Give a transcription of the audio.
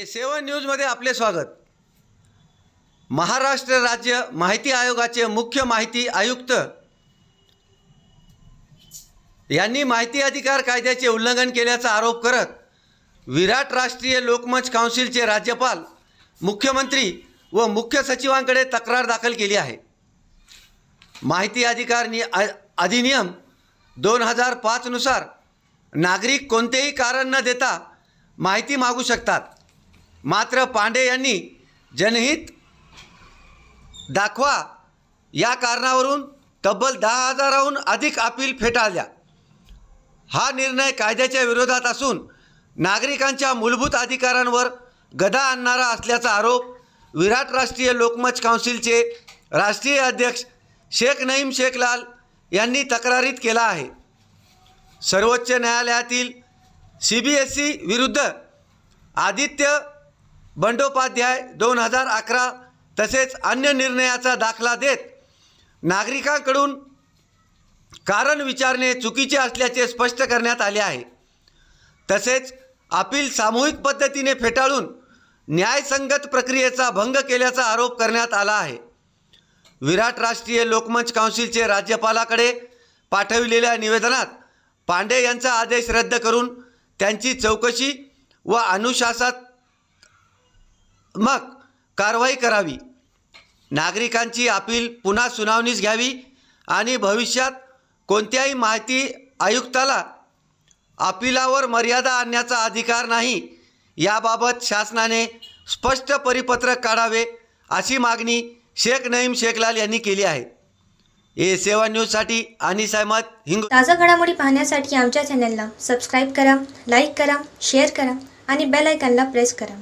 A7 न्यूजमध्ये आपले स्वागत। महाराष्ट्र राज्य माहिती आयोगाचे मुख्य माहिती आयुक्त यांनी माहिती अधिकार कायद्याचे उल्लंघन केल्याचा आरोप करत विराट राष्ट्रीय लोकमंच काउन्सिलचे राज्यपाल, मुख्यमंत्री व मुख्य सचिवांकडे तक्रार दाखल केली आहे। माहिती अधिकार अधिनियम 2005 नुसार नागरिक कोणतेही कारण न देता माहिती मागू शकतात। मात्र पांडे यांनी जनहित दाखवा या कारणावरून तब्बल 10,000हून अधिक अपील फेटाळल्या। हा निर्णय कायद्याच्या विरोधात असून नागरिकांच्या मूलभूत अधिकारांवर गदा आणणारा असल्याचा आरोप विराट राष्ट्रीय लोकमंच काउन्सिलचे राष्ट्रीय अध्यक्ष शेख नईम शेखलाल यांनी तक्रारीत केला आहे। सर्वोच्च न्यायालयातील CBSE विरुद्ध आदित्य बंडोपाध्याय 2011 तसेच अन्य निर्णयाचा दाखला देत नागरिकांकडून कारण विचारणे चुकीचे असल्याचे स्पष्ट करण्यात आले आहे। तसेच अपील सामूहिक पद्धतीने फेटाळून न्यायसंगत प्रक्रियेचा भंग केल्याचा आरोप करण्यात आला आहे। विराट राष्ट्रीय लोकमंच काउन्सिलचे राज्यपालाकडे पाठविलेल्या निवेदनात पांडे यांचा आदेश रद्द करून त्यांची चौकशी व अनुशासनात्मक कारवाई करावी, नागरिकांची अपील पुन्हा सुनावणीस घ्यावी आणि भविष्यात कोणत्याही माहिती आयुक्ताला अपीलावर मर्यादा आणण्याचा अधिकार नाही याबाबत शासनाने स्पष्ट परिपत्रक काढावे अशी मागणी शेख नईम शेखलाल यांनी केली आहे। A7 न्यूजसाठी अनिस अहमद, हिंगोली। ताजा घडामोडी पाहण्यासाठी आमच्या चॅनलला सबस्क्राइब करा, लाईक करा, शेअर करा आणि बेल आयकॉनला प्रेस करा।